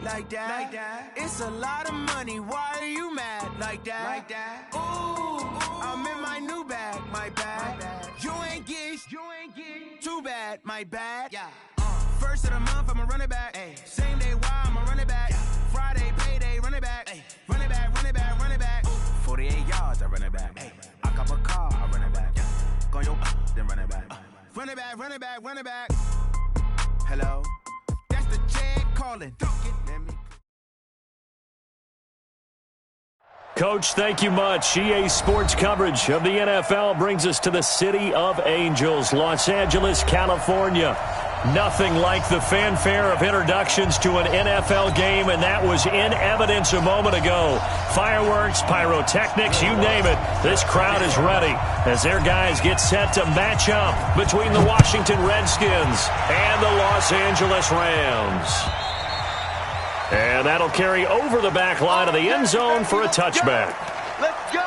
like that. It's a lot of money, why are you mad like that? Ooh, I'm in my new bag, my bad. You ain't get too bad, my bad. First of the month, I'ma run it back. Same day, why I'ma run it back. Friday, payday, run it back. Run it back, run it back, run it back. 48 yards, I run it back. I cop a car, I run it back. Go your then run it back. Run it back, run it back, run it back. Hello, that's the Jed calling. Let me. Coach, thank you much. EA Sports coverage of the NFL brings us to the City of Angels, Los Angeles, California. Nothing like the fanfare of introductions to an NFL game, and that was in evidence a moment ago. Fireworks, pyrotechnics, you name it. This crowd is ready as their guys get set to match up between the Washington Redskins and the Los Angeles Rams. And that'll carry over the back line of the end zone for a touchback. Let's go!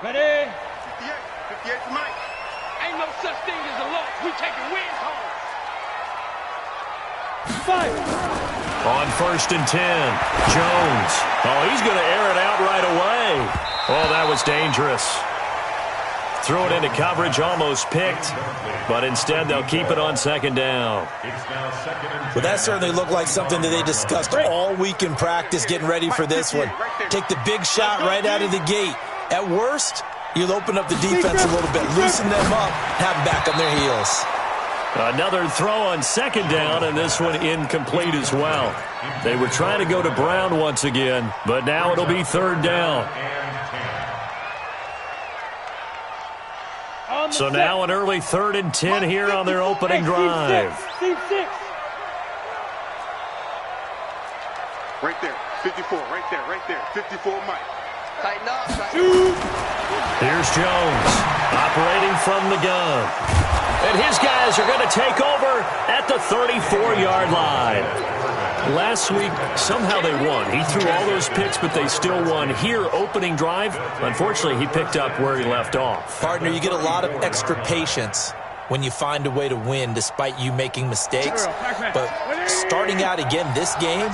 Ready? 58 for Mike. Ain't no such thing as a loss. We taking wins home. Fire! On 1st and 10, Jones. Oh, he's going to air it out right away. Oh, that was dangerous. Threw it into coverage, almost picked, but instead they'll keep it on 2nd down. Well, that certainly looked like something that they discussed all week in practice, getting ready for this one. Take the big shot right out of the gate. At worst, you'll open up the defense a little bit, loosen them up, have them back on their heels. Another throw on 2nd down, and this one incomplete as well. They were trying to go to Brown once again, but now it'll be 3rd down. So now an early 3rd and 10 here on their opening drive. Right there, 54, right there, 54 Mike. Tighten up. Here's Jones, operating from the gun. And his guys are going to take over at the 34-yard line. Last week, somehow they won. He threw all those picks, but they still won. Here, opening drive, unfortunately, he picked up where he left off. Partner, you get a lot of extra patience when you find a way to win despite you making mistakes. But starting out again this game,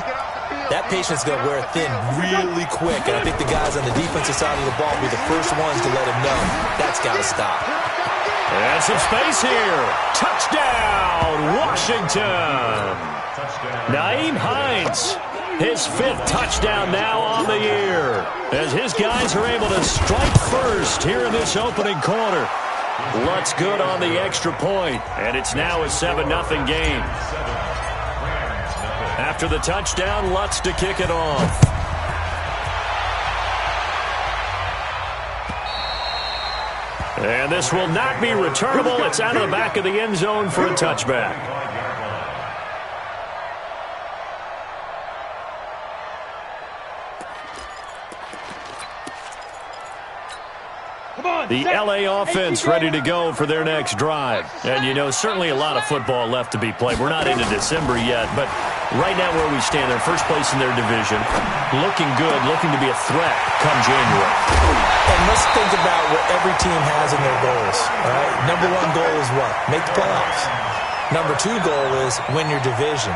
that patience is going to wear thin really quick. And I think the guys on the defensive side of the ball will be the first ones to let him know that's got to stop. And some space here. Touchdown, Washington. Nyheim Hines, his 5th touchdown now on the year, as his guys are able to strike first here in this opening quarter. Lutz good on the extra point, and it's now a 7-0 game. After the touchdown, Lutz to kick it off. And this will not be returnable. It's out of the back of the end zone for a touchback. The L.A. offense ready to go for their next drive. And, you know, certainly a lot of football left to be played. We're not into December yet, but right now where we stand, they're first place in their division. Looking good, looking to be a threat come January. And let's think about what every team has in their goals. All right? Number 1 goal is what? Make the playoffs. Number 2 goal is win your division.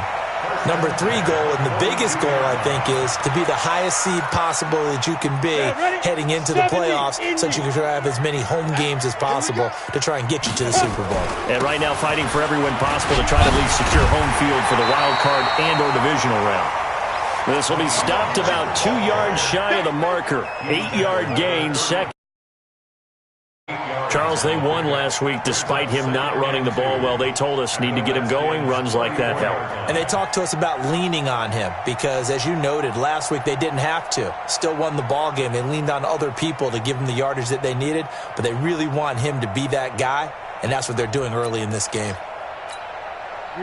Number 3 goal, and the biggest goal, I think, is to be the highest seed possible that you can be heading into the playoffs so that you can have as many home games as possible to try and get you to the Super Bowl. And right now fighting for every win possible to try to at least secure home field for the wild card and or divisional round. This will be stopped about 2 yards shy of the marker. 8-yard gain, second. Charles, they won last week despite him not running the ball well. They told us need to get him going. Runs like that help. And they talked to us about leaning on him because, as you noted, last week they didn't have to. Still won the ball game. They leaned on other people to give them the yardage that they needed, but they really want him to be that guy, and that's what they're doing early in this game.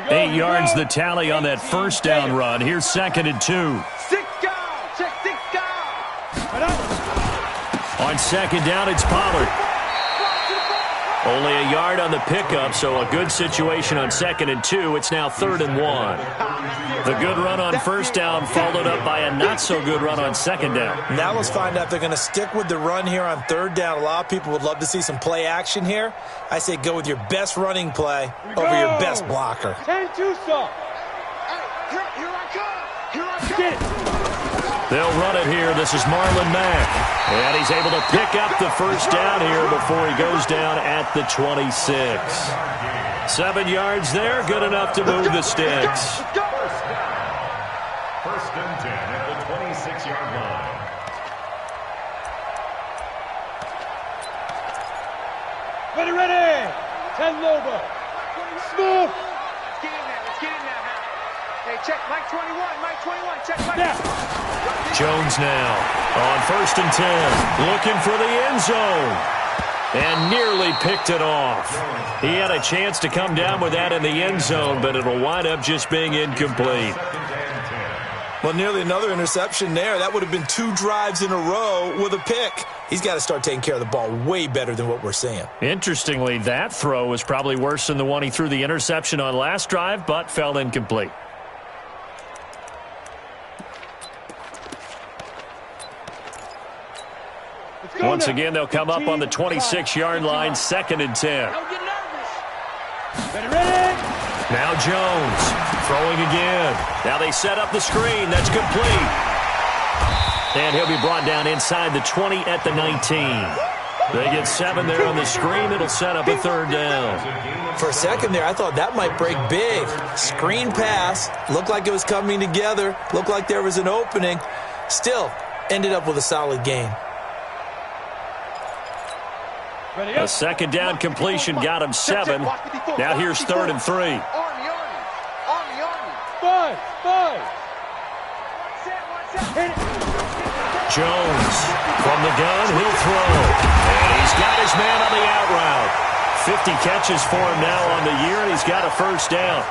8 yards the tally on that 1st down run. Here's 2nd and 2. 6 down. Check 6 down. On 2nd down, it's Pollard. Only a yard on the pickup, so a good situation on 2nd and 2. It's now 3rd and 1. The good run on first down followed up by a not-so-good run on 2nd down. Now let's find out if they're going to stick with the run here on 3rd down. A lot of people would love to see some play action here. I say go with your best running play over your best blocker. 10-2 stop. Here I come. Here I come. They'll run it here. This is Marlon Mack. And he's able to pick up the first down here before he goes down at the 26. 7 yards there. Good enough to move the sticks. First and 10 at the 26-yard line. Ready. 10 Lobo. Smooth. Let's get in there. Hey, check Mike 21, check Mike. Yeah. Jones now on 1st and 10, looking for the end zone, and nearly picked it off. He had a chance to come down with that in the end zone, but it'll wind up just being incomplete. Well, nearly another interception there. That would have been 2 drives in a row with a pick. He's got to start taking care of the ball way better than what we're seeing. Interestingly, that throw was probably worse than the one he threw the interception on last drive, but fell incomplete. Once again, they'll come up on the 26-yard line, 2nd and 10. Don't get nervous. Ready. Now Jones throwing again. Now they set up the screen. That's complete. And he'll be brought down inside the 20 at the 19. They get 7 there on the screen. It'll set up a 3rd down. For a second there, I thought that might break big. Screen pass. Looked like it was coming together. Looked like there was an opening. Still, ended up with a solid gain. A 2nd down completion got him 7. Now here's 3rd and 3. Army. 5. Jones from the gun, he'll throw. And he's got his man on the out route. 50 catches for him now on the year, and he's got a first down.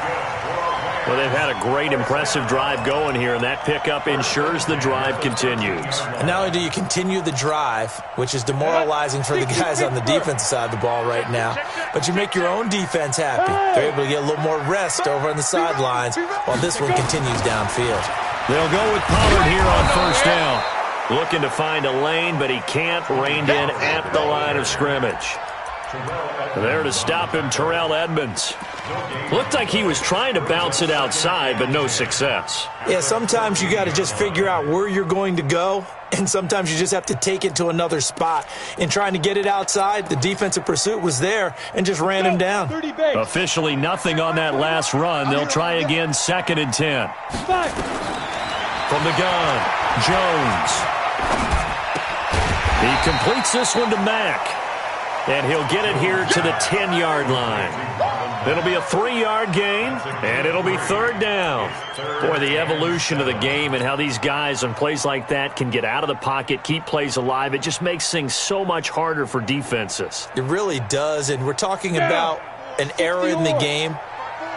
Well, they've had a great, impressive drive going here, and that pickup ensures the drive continues. And not only do you continue the drive, which is demoralizing for the guys on the defensive side of the ball right now, but you make your own defense happy. They're able to get a little more rest over on the sidelines while this one continues downfield. They'll go with Pollard here on first down. Looking to find a lane, but he can't. Reined in at the line of scrimmage. There to stop him, Terrell Edmunds. Looked like he was trying to bounce it outside, but no success. Yeah, sometimes you got to just figure out where you're going to go, and sometimes you just have to take it to another spot. In trying to get it outside, the defensive pursuit was there and just ran him down. Officially nothing on that last run. They'll try again, 2nd and 10. From the gun, Jones. He completes this one to Mack. And he'll get it here to the 10-yard line. It'll be a 3-yard gain, and it'll be 3rd down. Boy, the evolution of the game and how these guys on plays like that can get out of the pocket, keep plays alive, it just makes things so much harder for defenses. It really does, and we're talking about an era in the game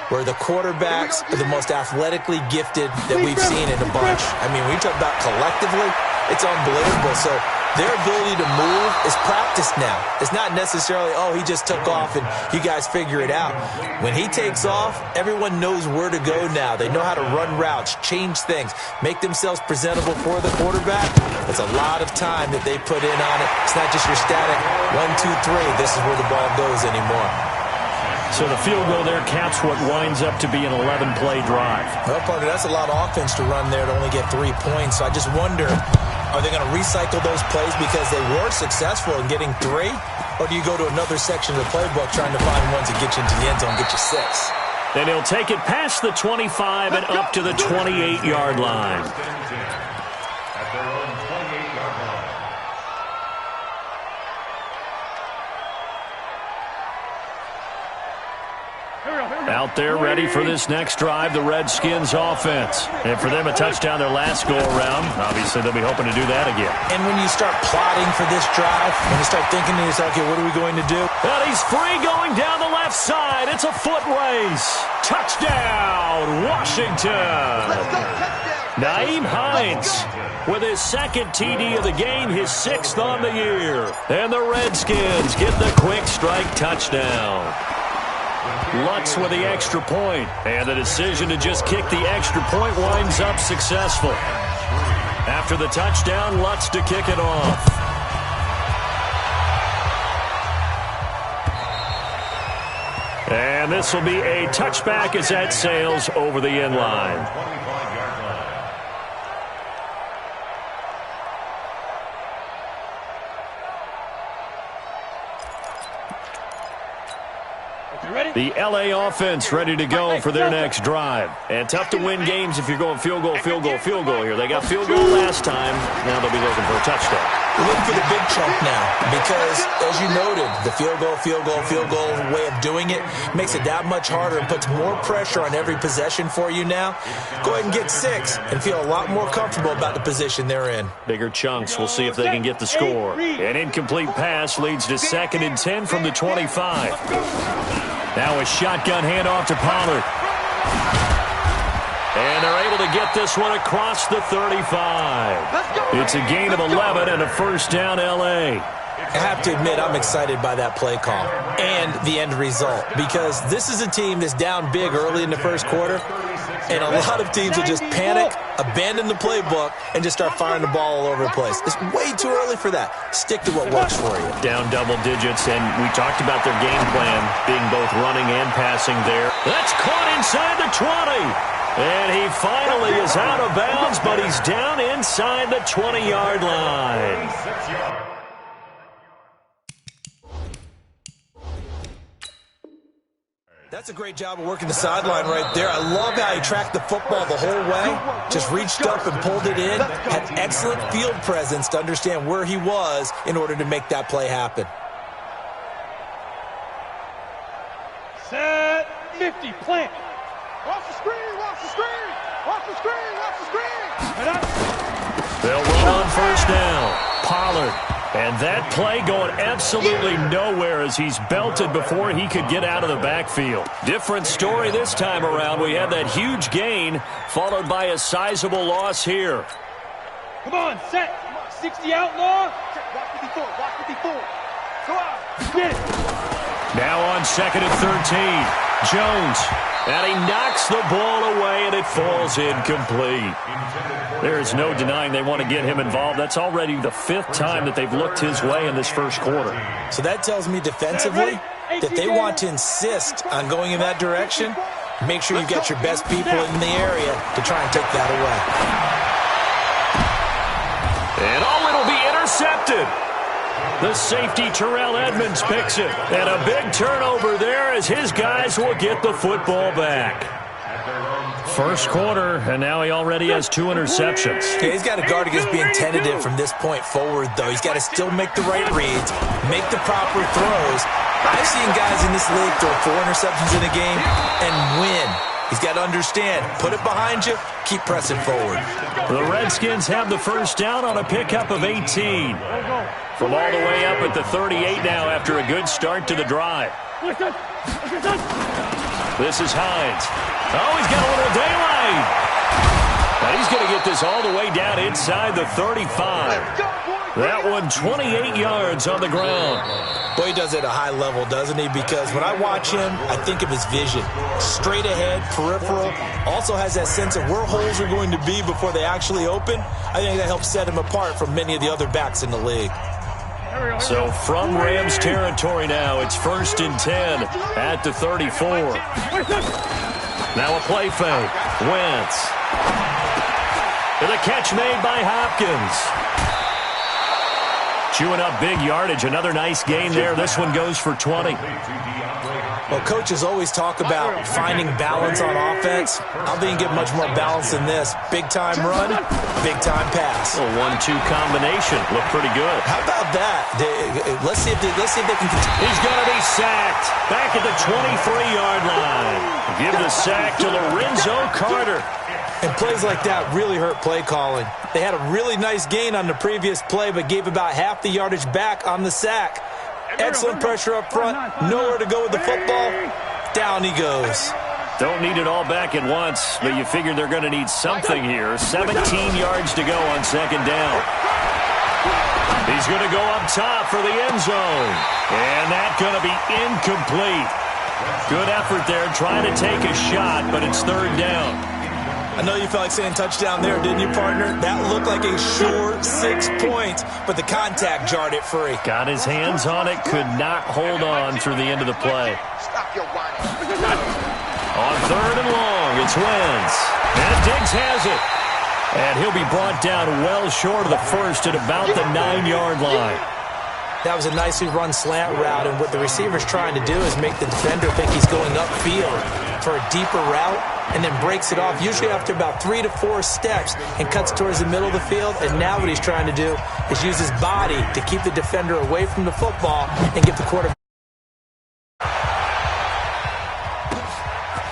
where the quarterbacks are the most athletically gifted that we've seen in a bunch. I mean, when you talk about collectively, it's unbelievable. So their ability to move is practiced now. It's not necessarily, oh, he just took off and you guys figure it out. When he takes off, everyone knows where to go now. They know how to run routes, change things, make themselves presentable for the quarterback. It's a lot of time that they put in on it. It's not just your static 1, 2, 3. This is where the ball goes anymore. So the field goal there caps what winds up to be an 11-play drive. Well, partner, that's a lot of offense to run there to only get 3 points. So I just wonder, are they going to recycle those plays because they were successful in getting 3? Or do you go to another section of the playbook trying to find ones that get you into the end zone, get you 6? Then he'll take it past the 25 and up to the 28-yard line. At their own 28-yard line. Out there ready for this next drive, the Redskins offense. And for them, a touchdown their last go-around. Obviously, they'll be hoping to do that again. And when you start plotting for this drive, when you start thinking to yourself, okay, what are we going to do? And he's free going down the left side. It's a foot race. Touchdown, Washington. Nyheim Hines with his second TD of the game, his 6th on the year. And the Redskins get the quick strike touchdown. Lutz with the extra point, and the decision to just kick the extra point winds up successful. After the touchdown, Lutz to kick it off. And this will be a touchback as that sails over the end line. The L.A. offense ready to go for their next drive. And tough to win games if you're going field goal here. They got field goal last time. Now they'll be looking for a touchdown. We're looking for the big chunk now because, as you noted, the field goal way of doing it makes it that much harder and puts more pressure on every possession for you now. Go ahead and get 6 and feel a lot more comfortable about the position they're in. Bigger chunks. We'll see if they can get the score. An incomplete pass leads to 2nd and 10 from the 25. Now a shotgun handoff to Pollard. And they're able to get this one across the 35. It's a gain of 11 and a first down, L.A. I have to admit, I'm excited by that play call and the end result because this is a team that's down big early in the first quarter, and a lot of teams will just panic, abandon the playbook, and just start firing the ball all over the place. It's way too early for that. Stick to what works for you. Down double digits, and we talked about their game plan being both running and passing there. That's caught inside the 20. And he finally is out of bounds, but he's down inside the 20-yard line. That's a great job of working the sideline right there. I love how he tracked the football the whole way, just reached up and pulled it in, had excellent field presence to understand where he was in order to make that play happen. Set 50, plant. Watch the screen, watch the screen, watch the screen, watch the screen. They'll run on first down. Pollard. And that play going absolutely nowhere as he's belted before he could get out of the backfield. Different story this time around. We had that huge gain followed by a sizable loss here. Come on, set. 60 outlaw. Watch 54, watch 54. Go out. Get it. Now on 2nd and 13. Jones. And he knocks the ball away, and it falls incomplete. There is no denying they want to get him involved. That's already the 5th time that they've looked his way in this first quarter. So that tells me defensively that they want to insist on going in that direction. Make sure you get your best people in the area to try and take that away. And it'll be intercepted. The safety, Terrell Edmonds, picks it. And a big turnover there as his guys will get the football back. First quarter, and now he already has 2 interceptions. Okay, he's got to guard against being tentative from this point forward, though. He's got to still make the right reads, make the proper throws. I've seen guys in this league throw 4 interceptions in a game and win. He's got to understand, put it behind you, keep pressing forward. The Redskins have the first down on a pickup of 18. From all the way up at the 38 now after a good start to the drive. This is Hines. Oh, he's got a little daylight. And he's going to get this all the way down inside the 35. That one 28 yards on the ground. Boy, he does it at a high level, doesn't he? Because when I watch him, I think of his vision. Straight ahead, peripheral. Also has that sense of where holes are going to be before they actually open. I think that helps set him apart from many of the other backs in the league. So from Rams territory now, it's 1st and 10 at the 34. Now a play fake. Wentz. And a catch made by Hopkins. Chewing up big yardage. Another nice gain there. This one goes for 20. Well, coaches always talk about finding balance on offense. I think you get much more balance than this. Big-time run, big-time pass. A 1-2 combination. Looked pretty good. How about that? Let's see if they can continue. He's going to be sacked. Back at the 23-yard line. Give the sack to Lorenzo Carter. And plays like that really hurt play calling. They had a really nice gain on the previous play, but gave about half the yardage back on the sack. Excellent pressure up front. Nowhere to go with the football. Down he goes. Don't need it all back at once, but you figure they're going to need something here. 17 yards to go on second down. He's going to go up top for the end zone. And that's going to be incomplete. Good effort there trying to take a shot, but it's third down. I know you felt like saying touchdown there, didn't you, partner? That looked like a sure 6 points, but the contact jarred it free. Got his hands on it, could not hold on through the end of the play. Stop your whining. On third and long, it's Wentz. And Diggs has it. And he'll be brought down well short of the first at about the 9-yard line. That was a nicely run slant route, and what the receiver's trying to do is make the defender think he's going upfield for a deeper route, and then breaks it off, usually after about 3 to 4 steps, and cuts towards the middle of the field. And now what he's trying to do is use his body to keep the defender away from the football and give the quarterback.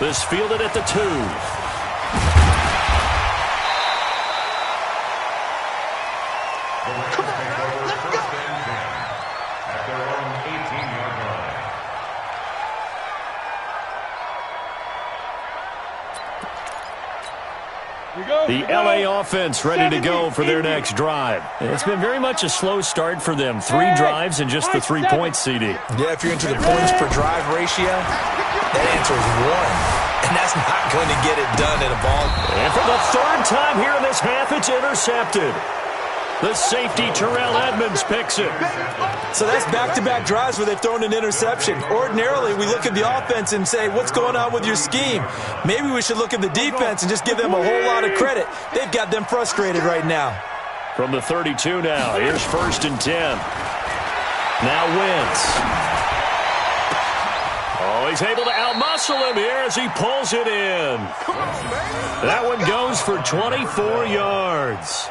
This fielded at the 2. Come on, man. Let's go. At their own 18-yard line. The LA offense ready to go for their next drive. It's been very much a slow start for them. 3 drives and just the 3 points, CD. Yeah, if you're into the points per drive ratio, that answer is 1. And that's not going to get it done in a ball. And for the third time here in this half, it's intercepted. The safety, Terrell Edmonds, picks it. So that's back-to-back drives where they've thrown an interception. Ordinarily, we look at the offense and say, what's going on with your scheme? Maybe we should look at the defense and just give them a whole lot of credit. They've got them frustrated right now. From the 32 now, here's 1st and 10. Now Wentz. Oh, he's able to outmuscle him here as he pulls it in. That one goes for 24 yards.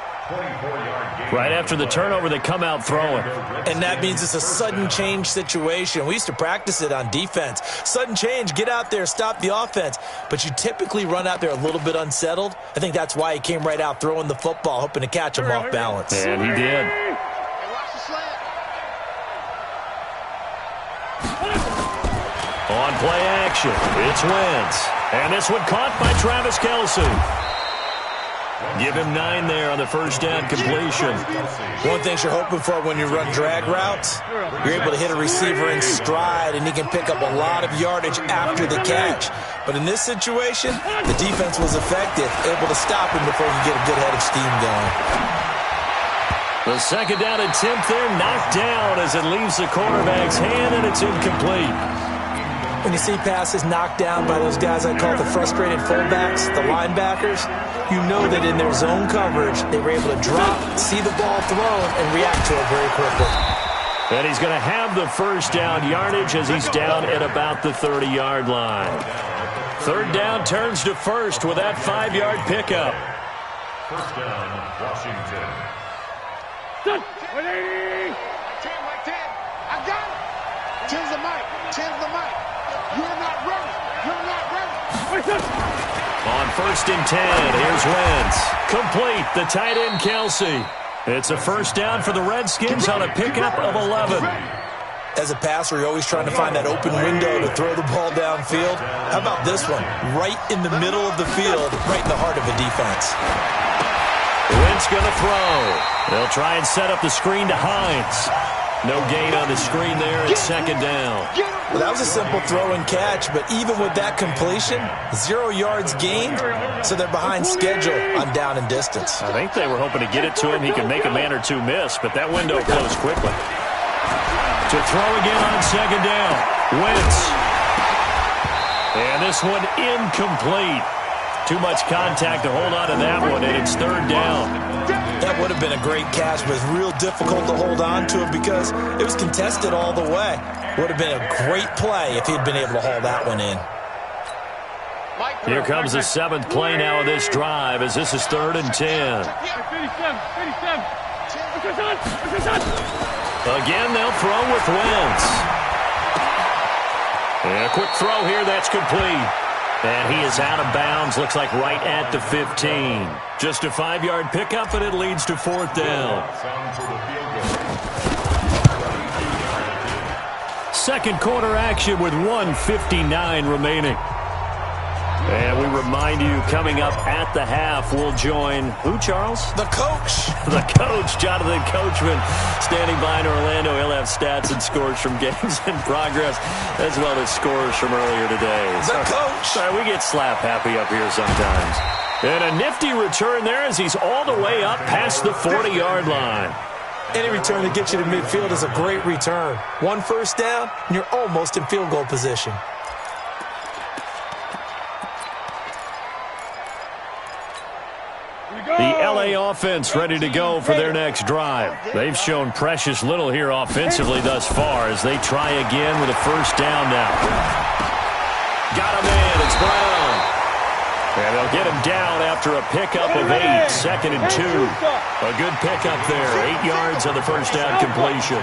Right after the turnover, they come out throwing. And that means it's a sudden change situation. We used to practice it on defense. Sudden change, get out there, stop the offense. But you typically run out there a little bit unsettled. I think that's why he came right out throwing the football, hoping to catch him off balance. And he did. Watch the slant. On play action, it's Wentz. And this one caught by Travis Kelce. Give him 9 there on the first down completion. One thing you're hoping for when you run drag routes, you're able to hit a receiver in stride, and he can pick up a lot of yardage after the catch. But in this situation, the defense was effective, able to stop him before he could get a good head of steam going. The second down attempt there knocked down as it leaves the quarterback's hand, and it's incomplete. When you see passes knocked down by those guys I call the frustrated fullbacks, the linebackers, you know that in their zone coverage, they were able to drop, see the ball thrown, and react to it very quickly. And he's going to have the first down yardage as he's down at about the 30-yard line. Third down turns to first with that 5-yard pickup. First down, Washington. 180. 10, right 10. I got it. 10's the mic. 10's the mic. You're not ready. You're not ready. On 1st and 10, here's Wentz. Complete, the tight end Kelce. It's a first down for the Redskins on a pickup of 11. As a passer, you're always trying to find that open window to throw the ball downfield. How about this one? Right in the middle of the field, right in the heart of a defense. Wentz going to throw. They'll try and set up the screen to Hines. No gain on the screen there. It's second down. Well, that was a simple throw and catch, but even with that completion, 0 yards gained, so they're behind schedule on down and distance. I think they were hoping to get it to him. He could make a man or two miss, but that window closed quickly. To throw again on second down. Wentz. And this one incomplete. Too much contact to hold on to that one, and it's third down. That would have been a great catch, but it's real difficult to hold on to it because it was contested all the way. Would have been a great play if he'd been able to haul that one in. Here comes the 7th play now of this drive as this is 3rd and 10. Again, they'll throw with Wentz. And a quick throw here, that's complete. And he is out of bounds, looks like right at the 15. Just a 5-yard pickup, and it leads to 4th down. Second quarter action with 1:59 remaining. remind you, coming up at the half, we'll join who, Charles? The coach. The coach, Jonathan Coachman, standing by in Orlando. He'll have stats and scores from games in progress, as well as scores from earlier today. The coach. Sorry, we get slap happy up here sometimes. And a nifty return there as he's all the way up past the 40-yard line. Any return that gets you to midfield is a great return. One first down, and you're almost in field goal position. The L.A. offense ready to go for their next drive. They've shown precious little here offensively thus far as they try again with a first down now. Got him in. It's Brown. And they'll get him down after a pickup of 8, 2nd and 2. A good pickup there, 8 yards on the first down completion.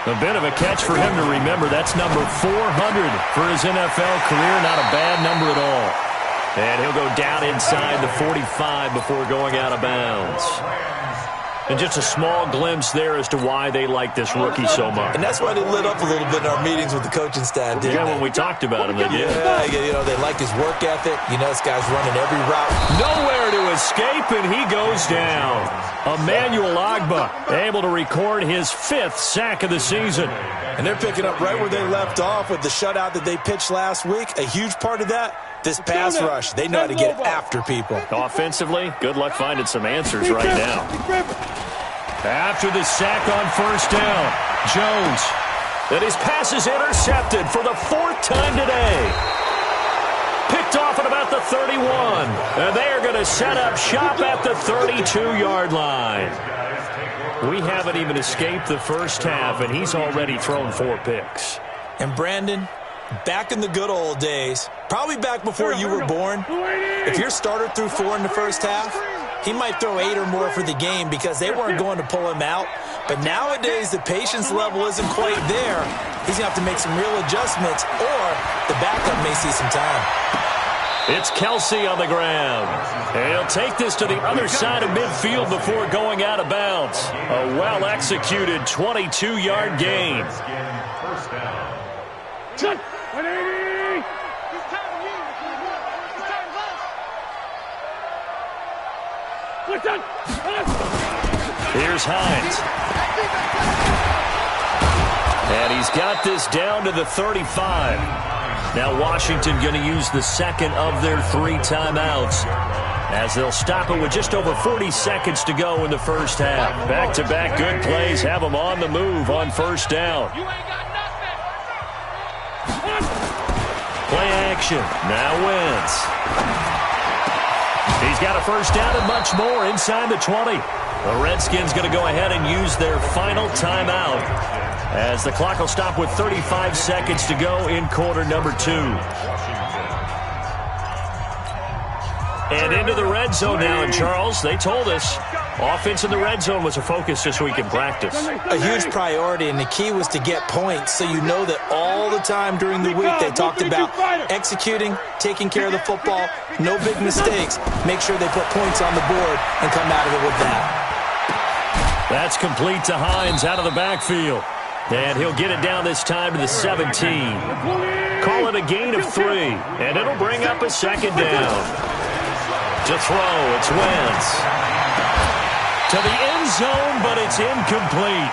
A bit of a catch for him to remember. That's number 400 for his NFL career. Not a bad number at all. And he'll go down inside the 45 before going out of bounds. And just a small glimpse there as to why they like this rookie so much. And that's why they lit up a little bit in our meetings with the coaching staff, didn't they? When we talked about him, they did. Yeah, they like his work ethic. This guy's running every route. Nowhere to escape, and he goes down. Emmanuel Ogbah able to record his 5th sack of the season. And they're picking up right where they left off with the shutout that they pitched last week. A huge part of that, this pass rush. They know how to get after people. Offensively, good luck finding some answers right now. After the sack on first down, Jones. And his pass is intercepted for the 4th time today. Picked off at about the 31. And they are going to set up shop at the 32-yard line. We haven't even escaped the first half, and he's already thrown 4 picks. And Brandon, back in the good old days, probably back before you were born, if your starter threw 4 in the first half, he might throw 8 or more for the game because they weren't going to pull him out. But nowadays, the patience level isn't quite there. He's going to have to make some real adjustments, or the backup may see some time. It's Kelsey on the ground. And he'll take this to the other side of midfield before going out of bounds. A well-executed 22-yard gain. First down. 180! Here's Hines. And he's got this down to the 35. Now Washington going to use the second of their 3 timeouts as they'll stop it with just over 40 seconds to go in the first half. Back-to-back good plays have them on the move on first down. Play action. Now Wentz. He's got a first down and much more inside the 20. The Redskins going to go ahead and use their final timeout as the clock will stop with 35 seconds to go in quarter number 2. And into the red zone now, and Charles, they told us offense in the red zone was a focus this week in practice. A huge priority, and the key was to get points, so you know that all the time during the week they talked about executing, taking care of the football, no big mistakes. Make sure they put points on the board and come out of it with that. That's complete to Hines out of the backfield. And he'll get it down this time to the 17. Call it a gain of 3, and it'll bring up a second down. To throw, it's Wentz. To the end zone, but it's incomplete.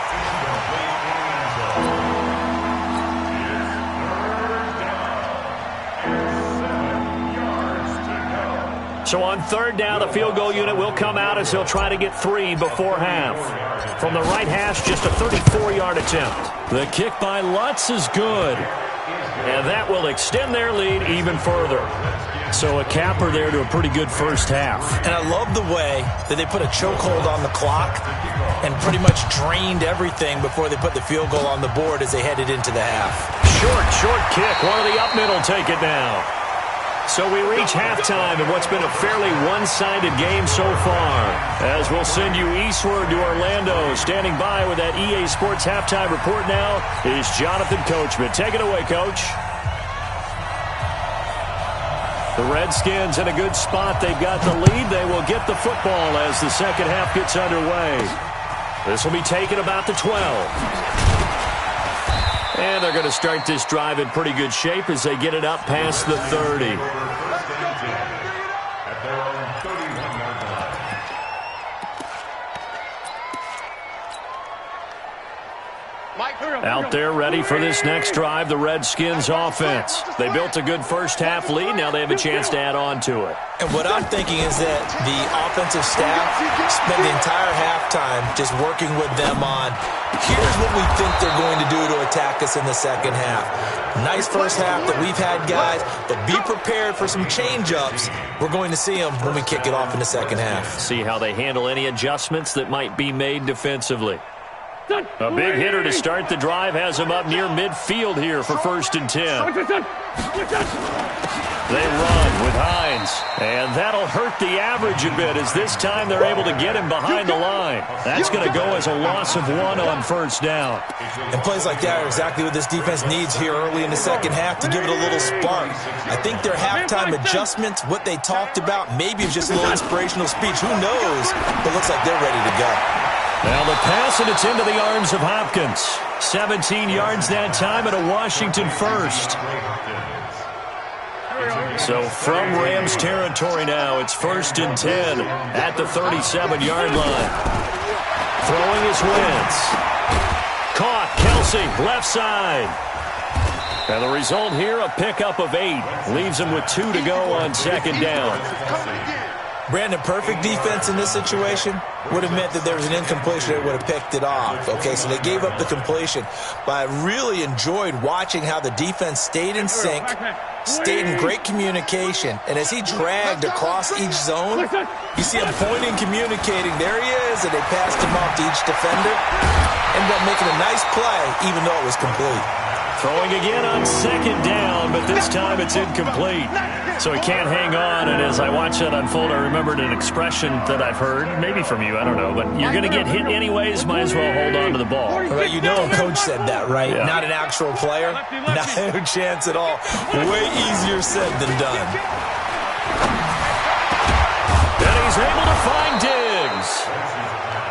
So on third down, the field goal unit will come out as he'll try to get 3 before half. From the right hash, just a 34-yard attempt. The kick by Lutz is good. And that will extend their lead even further. So a capper there to a pretty good first half. And I love the way that they put a chokehold on the clock and pretty much drained everything before they put the field goal on the board as they headed into the half. Short kick. One of the up middle take it now. So we reach halftime in what's been a fairly one-sided game so far. As we'll send you eastward to Orlando. Standing by with that EA Sports halftime report now is Jonathan Coachman. Take it away, Coach. The Redskins in a good spot. They've got the lead. They will get the football as the second half gets underway. This will be taken about the 12. And they're going to start this drive in pretty good shape as they get it up past the 30. Out there ready for this next drive, the Redskins offense. They built a good first-half lead. Now they have a chance to add on to it. And what I'm thinking is that the offensive staff spent the entire halftime just working with them on, here's what we think they're going to do to attack us in the second half. Nice first half that we've had, guys, but be prepared for some change-ups. We're going to see them when we kick it off in the second half. See how they handle any adjustments that might be made defensively. A big hitter to start the drive has him up near midfield here for 1st and 10. They run with Hines, and that'll hurt the average a bit as this time they're able to get him behind the line. That's going to go as a loss of 1 on 1st down. And plays like that are exactly what this defense needs here early in the second half to give it a little spark. I think their halftime adjustments, what they talked about, maybe it's just a little inspirational speech. Who knows? But looks like they're ready to go. Now the pass, and it's into the arms of Hopkins. 17 yards that time and a Washington first. So from Rams territory now, it's 1st and 10 at the 37-yard line. Throwing his Wentz. Caught, Kelsey, left side. And the result here, a pickup of 8. Leaves him with 2 to go on 2nd down. Brandon, perfect defense in this situation would have meant that there was an incompletion that would have picked it off. Okay, so they gave up the completion. But I really enjoyed watching how the defense stayed in sync, stayed in great communication, and as he dragged across each zone, you see him pointing, communicating. There he is, and they passed him off to each defender. Ended up making a nice play, even though it was complete. Throwing again on 2nd down, but this time it's incomplete. So he can't hang on, and as I watch that unfold, I remembered an expression that I've heard, maybe from you, I don't know, but you're going to get hit anyways, might as well hold on to the ball. Right, you know Coach said that, right? Yeah. Not an actual player. Not a chance at all. Way easier said than done. And he's able to find Diggs.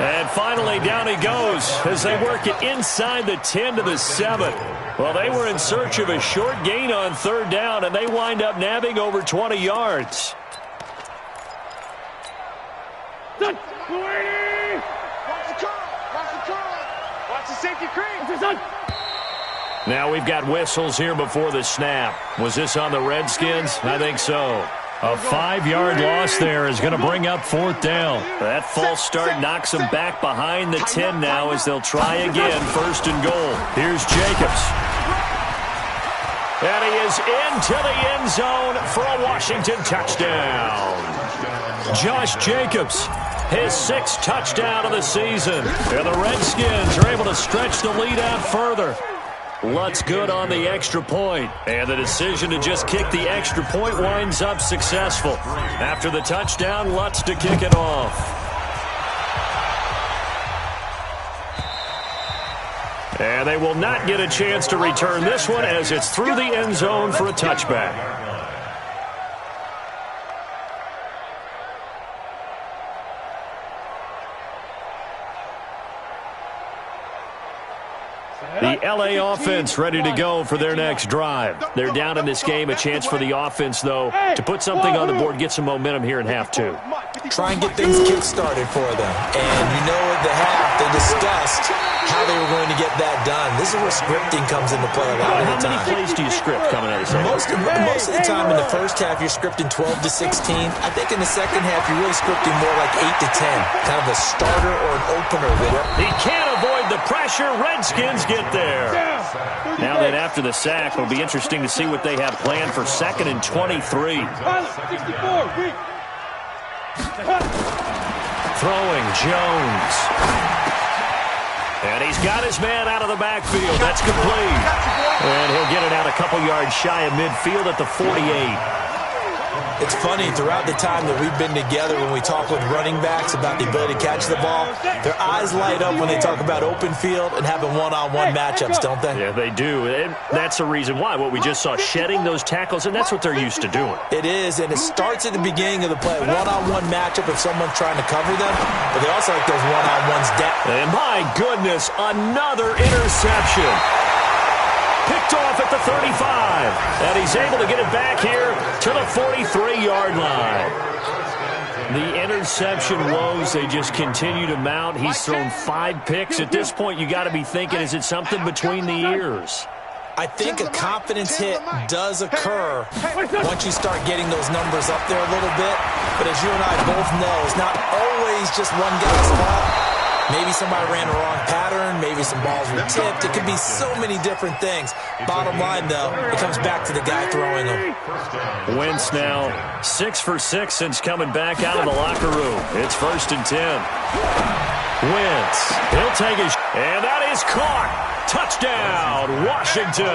And finally, down he goes as they work it inside the 10 to the 7. Well, they were in search of a short gain on 3rd down, and they wind up nabbing over 20 yards. Watch the safety cream. Now we've got whistles here before the snap. Was this on the Redskins? I think so. A 5-yard loss there is going to bring up 4th down. That false start knocks them back behind the 10 now as they'll try again, 1st and goal. Here's Jacobs. And he is into the end zone for a Washington touchdown. Josh Jacobs, his 6th touchdown of the season. And the Redskins are able to stretch the lead out further. Lutz good on the extra point. And the decision to just kick the extra point winds up successful. After the touchdown, Lutz to kick it off. And they will not get a chance to return this one as it's through the end zone for a touchback. The LA offense ready to go for their next drive. They're down in this game. A chance for the offense, though, to put something on the board, get some momentum here in half 2. Try and get things kick-started for them. And you know at the half, they discussed how they were going to get that done. This is where scripting comes into play a lot of the time. How many plays do you script coming out of the second? Most of the time in the first half, you're scripting 12 to 16. I think in the second half, you're really scripting more like 8 to 10. Kind of a starter or an opener with it. He can't avoid the pressure. Redskins get there. Now that after the sack, it'll be interesting to see what they have planned for 2nd and 23. Throwing Jones. And he's got his man out of the backfield. That's complete. And he'll get it out a couple yards shy of midfield at the 48. It's funny, throughout the time that we've been together, when we talk with running backs about the ability to catch the ball, their eyes light up when they talk about open field and having one-on-one matchups, don't they? Yeah, they do. And that's the reason why. What we just saw, shedding those tackles, and that's what they're used to doing. It is, and it starts at the beginning of the play. One-on-one matchup if someone's trying to cover them, but they also like those one-on-ones down. And my goodness, another interception. Picked off at the 35. And he's able to get it back here to the 43-yard line. The interception woes, they just continue to mount. He's thrown 5 picks. At this point, you got to be thinking, is it something between the ears? I think a confidence hit does occur once you start getting those numbers up there a little bit. But as you and I both know, it's not always just one guy's fault. Maybe somebody ran the wrong pattern. Maybe some balls were tipped. It could be so many different things. Bottom line, though, it comes back to the guy throwing them. Wentz now 6 for 6 since coming back out of the locker room. It's 1st and 10. Wentz, he'll take his, and that is caught. Touchdown, Washington.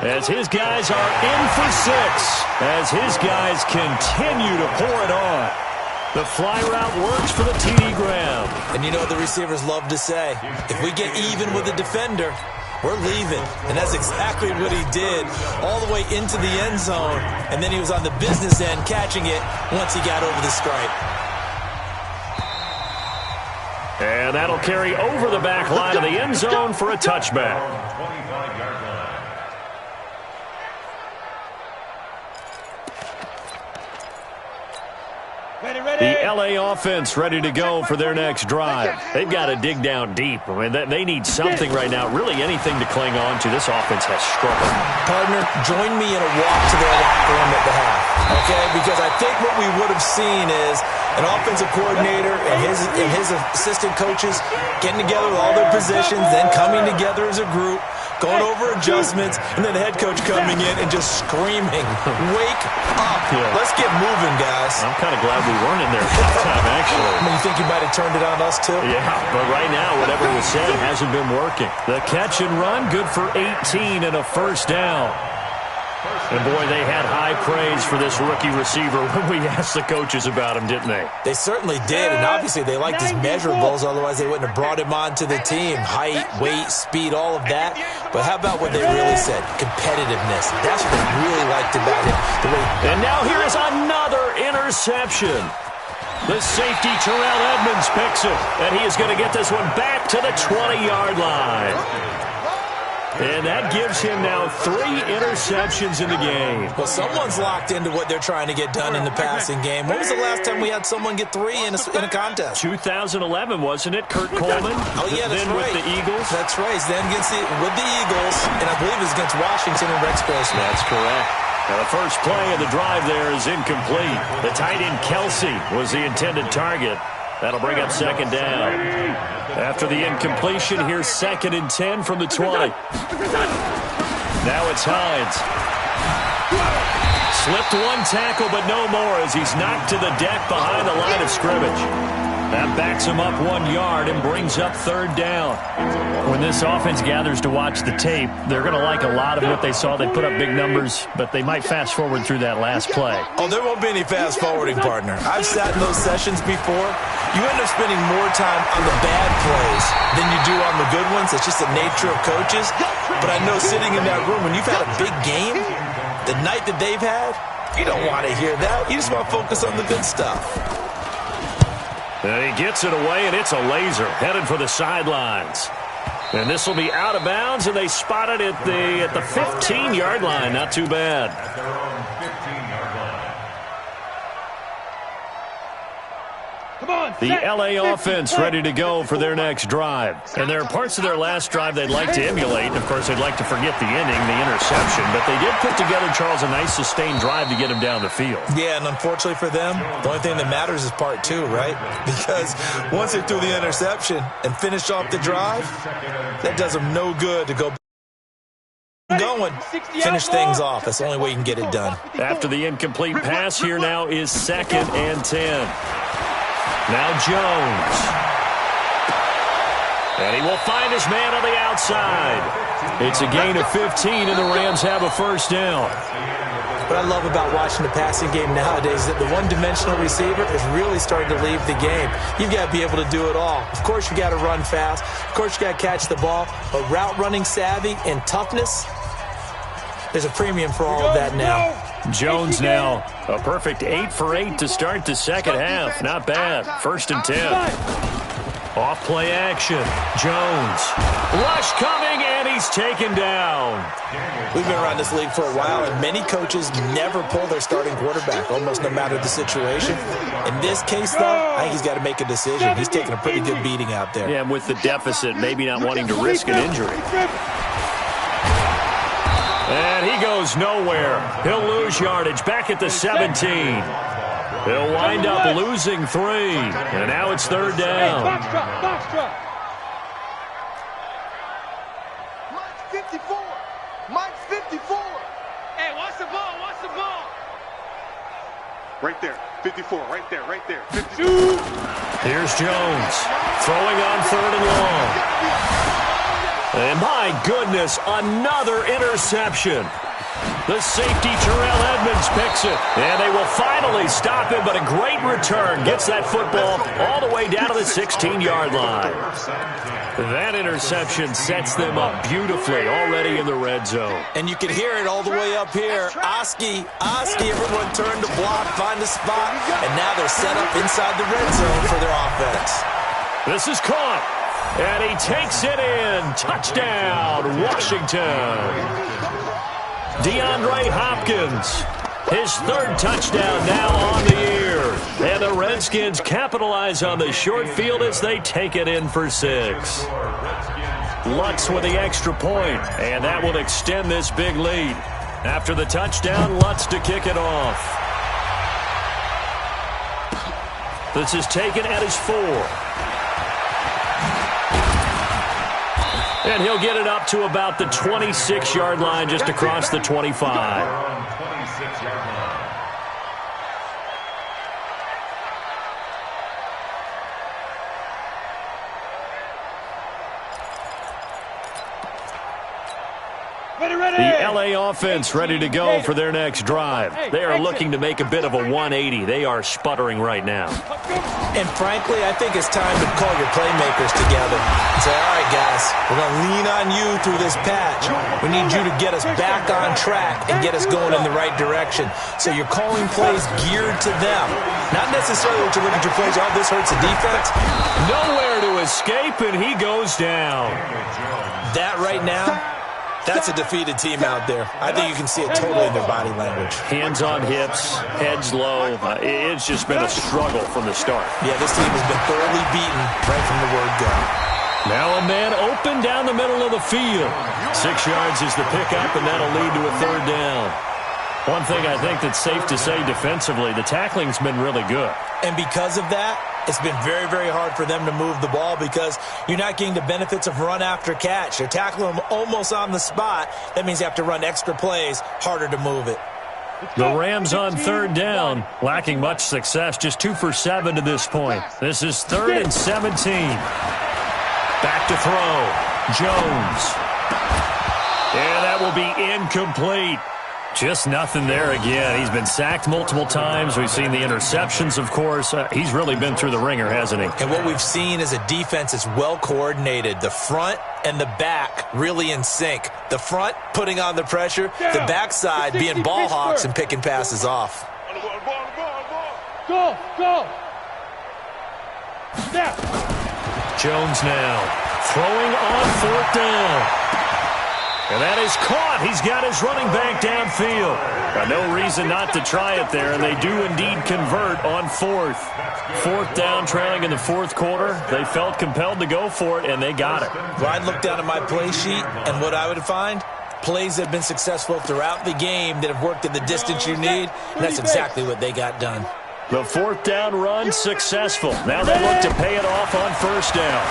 As his guys are in for 6. As his guys continue to pour it on. The fly route works for the TD Graham. And you know what the receivers love to say? If we get even with the defender, we're leaving. And that's exactly what he did all the way into the end zone. And then he was on the business end catching it once he got over the stripe. And that'll carry over the back line of the end zone for a touchback. The L.A. offense ready to go for their next drive. They've got to dig down deep. I mean, they need something right now, really anything to cling on to. This offense has struggled. Partner, join me in a walk to their locker room at the half, okay? Because I think what we would have seen is an offensive coordinator and his assistant coaches getting together with all their positions, then coming together as a group, going over adjustments, and then the head coach coming in and just screaming, wake up. Yeah. Let's get moving, guys. I'm kind of glad we weren't in there halftime, actually. I mean, you think you might have turned it on us, too? Yeah, but right now, whatever was said hasn't been working. The catch and run, good for 18 and a 1st down. And, boy, they had high praise for this rookie receiver when we asked the coaches about him, didn't they? They certainly did, and obviously they liked his measurables, otherwise they wouldn't have brought him onto the team. Height, weight, speed, all of that. But how about what they really said? Competitiveness. That's what they really liked about him. And now here is another interception. The safety, Terrell Edmonds, picks it, and he is going to get this one back to the 20-yard line. And that gives him now 3 interceptions in the game. Well, someone's locked into what they're trying to get done in the passing game. When was the last time we had someone get 3 in a contest? 2011, wasn't it? Kurt Coleman? Oh, yeah, that's then right. With the Eagles? That's right. Then with the Eagles, and I believe it was against Washington and Rex Grossman. That's correct. Now, the first play of the drive there is incomplete. The tight end Kelsey was the intended target. That'll bring up 2nd down. After the incompletion, here's 2nd and 10 from the 20. Now it's Hines. Slipped 1 tackle, but no more as he's knocked to the deck behind the line of scrimmage. That backs him up 1 yard and brings up 3rd down. When this offense gathers to watch the tape, they're going to like a lot of what they saw. They put up big numbers, but they might fast forward through that last play. Oh, there won't be any fast forwarding, partner. I've sat in those sessions before. You end up spending more time on the bad plays than you do on the good ones. It's just the nature of coaches. But I know sitting in that room, when you've had a big game, the night that they've had, you don't want to hear that. You just want to focus on the good stuff. And he gets it away, and it's a laser headed for the sidelines. And this will be out of bounds, and they spot it at the 15-yard line. Not too bad. The L.A. offense ready to go for their next drive. And there are parts of their last drive they'd like to emulate. And, of course, they'd like to forget the ending, the interception. But they did put together, Charles, a nice sustained drive to get him down the field. Yeah, and unfortunately for them, the only thing that matters is part 2, right? Because once they threw the interception and finished off the drive, that does them no good to go going, finish things off. That's the only way you can get it done. After the incomplete pass, here now is 2nd and 10. Now Jones. And he will find his man on the outside. It's a gain of 15, and the Rams have a 1st down. What I love about watching the passing game nowadays is that the one-dimensional receiver is really starting to leave the game. You've got to be able to do it all. Of course, you got to run fast. Of course, you got to catch the ball. But route running savvy and toughness, there's a premium for all of that now. Jones now a perfect 8 for 8 to start the second half. Not bad. 1st and 10. Off play action. Jones. Rush coming, and he's taken down. We've been around this league for a while, and many coaches never pull their starting quarterback, almost no matter the situation. In this case, though, I think he's got to make a decision. He's taking a pretty good beating out there. Yeah, and with the deficit, maybe not wanting to risk an injury. And he goes nowhere. He'll lose yardage back at the 17. He'll wind up losing 3. And now it's 3rd down. Box drop. Mike's 54. Mike's 54. Hey, watch the ball. Right there. 54. Right there. 54. Here's Jones. Throwing on 3rd and long. And my goodness, another interception. The safety, Terrell Edmonds, picks it. And they will finally stop him, but a great return. Gets that football all the way down to the 16-yard line. That interception sets them up beautifully already in the red zone. And you can hear it all the way up here. Oski, everyone turned to block, find a spot, and now they're set up inside the red zone for their offense. This is caught, and he takes it in. Touchdown, Washington. DeAndre Hopkins, his 3rd touchdown now on the year. And the Redskins capitalize on the short field as they take it in for 6. Lutz with the extra point, and that will extend this big lead. After the touchdown, Lutz to kick it off. This is taken at his 4. And he'll get it up to about the 26-yard line, just across the 25. The LA offense ready to go for their next drive. They are looking to make a bit of a 180. They are sputtering right now. And frankly, I think it's time to call your playmakers together and say, all right, guys, we're going to lean on you through this patch. We need you to get us back on track and get us going in the right direction. So you're calling plays geared to them. Not necessarily to look at your plays, oh, this hurts the defense. Nowhere to escape, and he goes down. That right now, that's a defeated team out there. I think you can see it totally in their body language. Hands on hips, heads low. It's just been a struggle from the start. Yeah, this team has been thoroughly beaten right from the word go. Now a man open down the middle of the field. 6 yards is the pickup, and that'll lead to a 3rd down. One thing I think that's safe to say defensively, the tackling's been really good. And because of that, it's been very, very hard for them to move the ball because you're not getting the benefits of run after catch. You're tackling them almost on the spot. That means you have to run extra plays, harder to move it. The Rams on 3rd down, lacking much success, just 2 for 7 to this point. This is 3rd and 17. Back to throw. Jones. And that will be incomplete. Just nothing there again. He's been sacked multiple times. We've seen the interceptions, of course. He's really been through the ringer, hasn't he? And what we've seen is a defense that's well coordinated. The front and the back really in sync. The front putting on the pressure. The backside being ball hawks and picking passes off. Go. Snap. Jones now throwing on 4th down. And that is caught. He's got his running back downfield. No reason not to try it there, and they do indeed convert on 4th. 4th down, trailing in the 4th quarter. They felt compelled to go for it, and they got it. Well, I'd look down at my play sheet, and what I would find, plays that have been successful throughout the game that have worked in the distance you need, and that's exactly what they got done. The 4th down run successful. Now they look to pay it off on 1st down.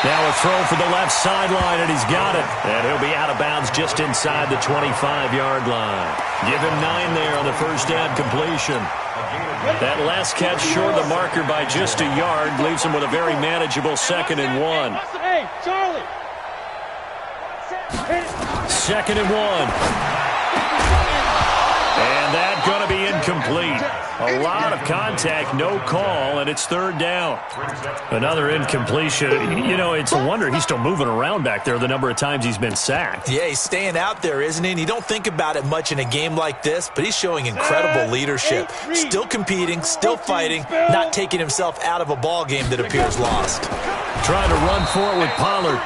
Now a throw for the left sideline, and he's got it. And he'll be out of bounds just inside the 25-yard line. Give him 9 there on the 1st down completion. That last catch short of the marker by just a yard leaves him with a very manageable 2nd and 1. Hey, Charlie. 2nd and 1. And that's going to be incomplete. incomplete. A lot of contact, no call, and it's third down. Another incompletion. You know, it's a wonder he's still moving around back there the number of times he's been sacked. Yeah, he's staying out there, isn't he? And you don't think about it much in a game like this, but he's showing incredible leadership. Still competing, still fighting, not taking himself out of a ball game that appears lost. Trying to run for it with Pollard.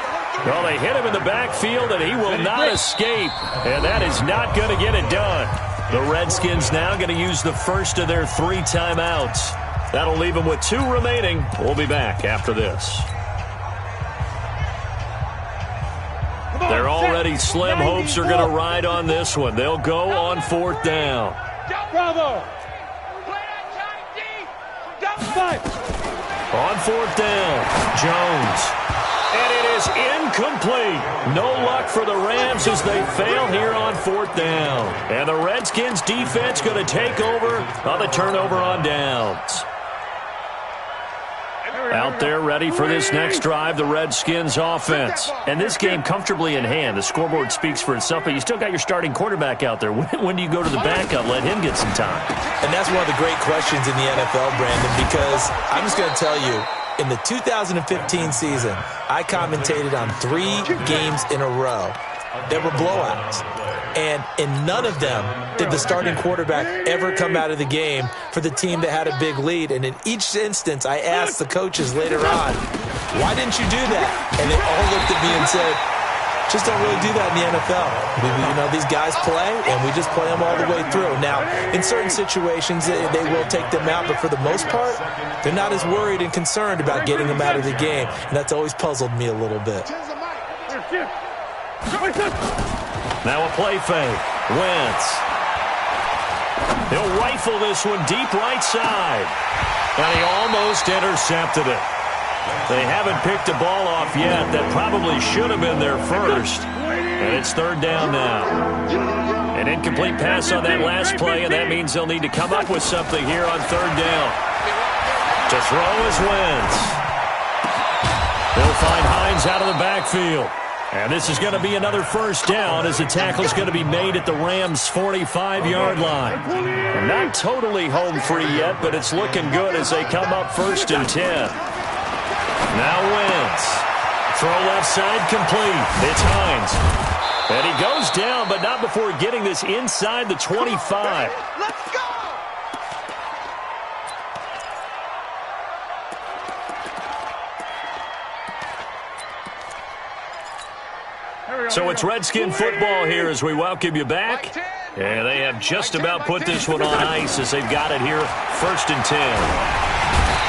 Well, they hit him in the backfield, and he will not escape. And that is not going to get it done. The Redskins now going to use the first of their 3 timeouts. That'll leave them with 2 remaining. We'll be back after this. They're already slim hopes are going to ride on this one. They'll go on 4th down. Bravo! On 4th down, Jones. And it is incomplete. No luck for the Rams as they fail here on 4th down. And the Redskins defense going to take over on the turnover on downs. Out there ready for this next drive, the Redskins offense. And this game comfortably in hand. The scoreboard speaks for itself, but you still got your starting quarterback out there. When do you go to the backup? Let him get some time. And that's one of the great questions in the NFL, Brandon, because I'm just going to tell you, in the 2015 season, I commentated on 3 games in a row. There were blowouts. And in none of them did the starting quarterback ever come out of the game for the team that had a big lead. And in each instance, I asked the coaches later on, why didn't you do that? And they all looked at me and said, just don't really do that in the NFL. You know, these guys play, and we just play them all the way through. Now, in certain situations, they will take them out, but for the most part, they're not as worried and concerned about getting them out of the game. And that's always puzzled me a little bit. Now a play fake. Wentz. He'll rifle this one deep right side. And he almost intercepted it. They haven't picked a ball off yet. That probably should have been their first. And it's 3rd down now. An incomplete pass on that last play, and that means they'll need to come up with something here on 3rd down. To throw is Wentz. They'll find Hines out of the backfield. And this is going to be another first down as the tackle is going to be made at the Rams' 45-yard line. Not totally home free yet, but it's looking good as they come up 1st and 10. Now Wentz. Throw left side complete. It's Hines. And he goes down, but not before getting this inside the 25. Let's go! So it's Redskin football here as we welcome you back. And they have just about put this one on ice as they've got it here, 1st and 10.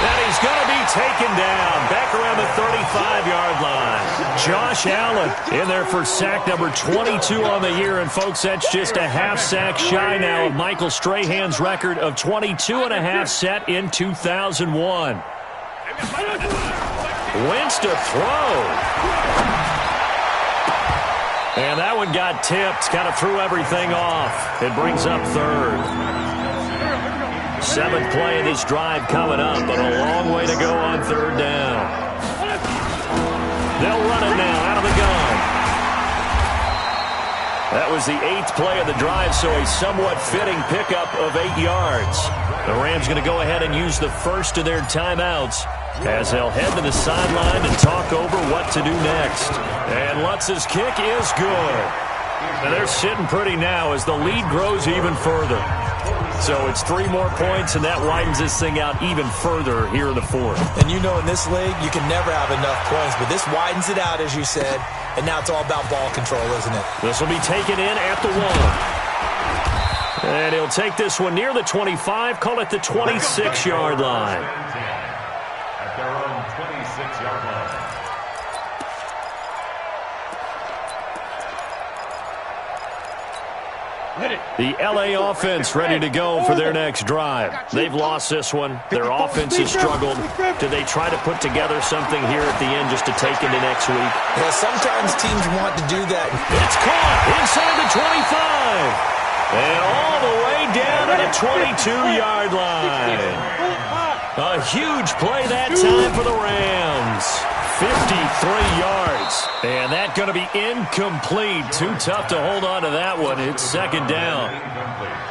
And he's going to be taken down back around the 35-yard line. Josh Allen in there for sack number 22 on the year. And, folks, that's just a half sack shy now of Michael Strahan's record of 22.5 set in 2001. Wentz to throw. And that one got tipped, kind of threw everything off. It brings up 3rd. 7th play of this drive coming up, but a long way to go on 3rd down. They'll run it now out of the gun. That was the 8th play of the drive, so a somewhat fitting pickup of 8 yards. The Rams going to go ahead and use the first of their timeouts as they'll head to the sideline and talk over what to do next. And Lutz's kick is good. And they're sitting pretty now as the lead grows even further. So it's 3 more points, and that widens this thing out even further here in the 4th. And you know in this league, you can never have enough points, but this widens it out, as you said, and now it's all about ball control, isn't it? This will be taken in at the 1. And he'll take this one near the 25, call it the 26-yard line. At their own 26-yard line. The L.A. offense ready to go for their next drive. They've lost this one. Their offense has struggled. Do they try to put together something here at the end just to take into next week? Yeah, sometimes teams want to do that. It's caught inside the 25. And all the way down to the 22-yard line. A huge play that time for the Rams. 53 yards. yards. And that's going to be incomplete. Too tough to hold on to that one. It's second down.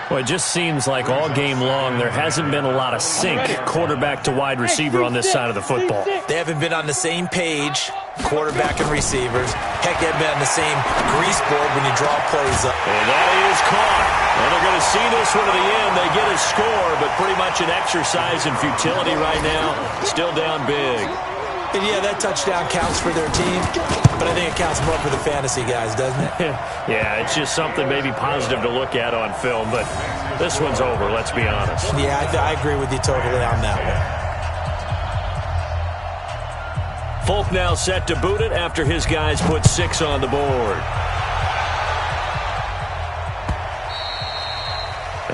Well, it just seems like all game long there hasn't been a lot of sync quarterback to wide receiver on this side of the football. They haven't been on the same page, quarterback and receivers. Heck, they haven't been on the same grease board when you draw plays up. And that is caught. And they're going to see this one to the end. They get a score, but pretty much an exercise in futility right now. Still down big. And yeah, that touchdown counts for their team, but I think it counts more for the fantasy guys, doesn't it? Yeah, it's just something maybe positive to look at on film, but this one's over, let's be honest. Yeah, I agree with you totally on that one. Folk now set to boot it after his guys put 6 on the board.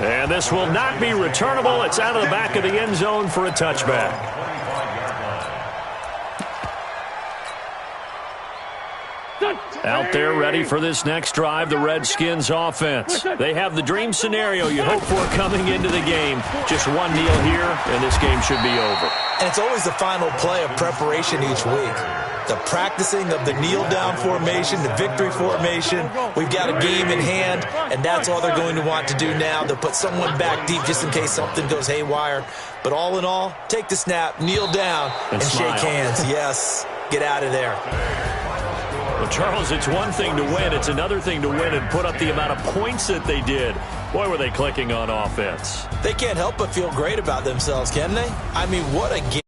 And this will not be returnable. It's out of the back of the end zone for a touchback. Out there ready for this next drive, the Redskins offense. They have the dream scenario you hope for coming into the game. Just one kneel here, and this game should be over. And it's always the final play of preparation each week. The practicing of the kneel-down formation, the victory formation. We've got a game in hand, and that's all they're going to want to do now. They'll put someone back deep just in case something goes haywire. But all in all, take the snap, kneel down, and shake hands. Yes, get out of there. Well, Charles, it's one thing to win. It's another thing to win and put up the amount of points that they did. Boy, were they clicking on offense. They can't help but feel great about themselves, can they? I mean, what a game.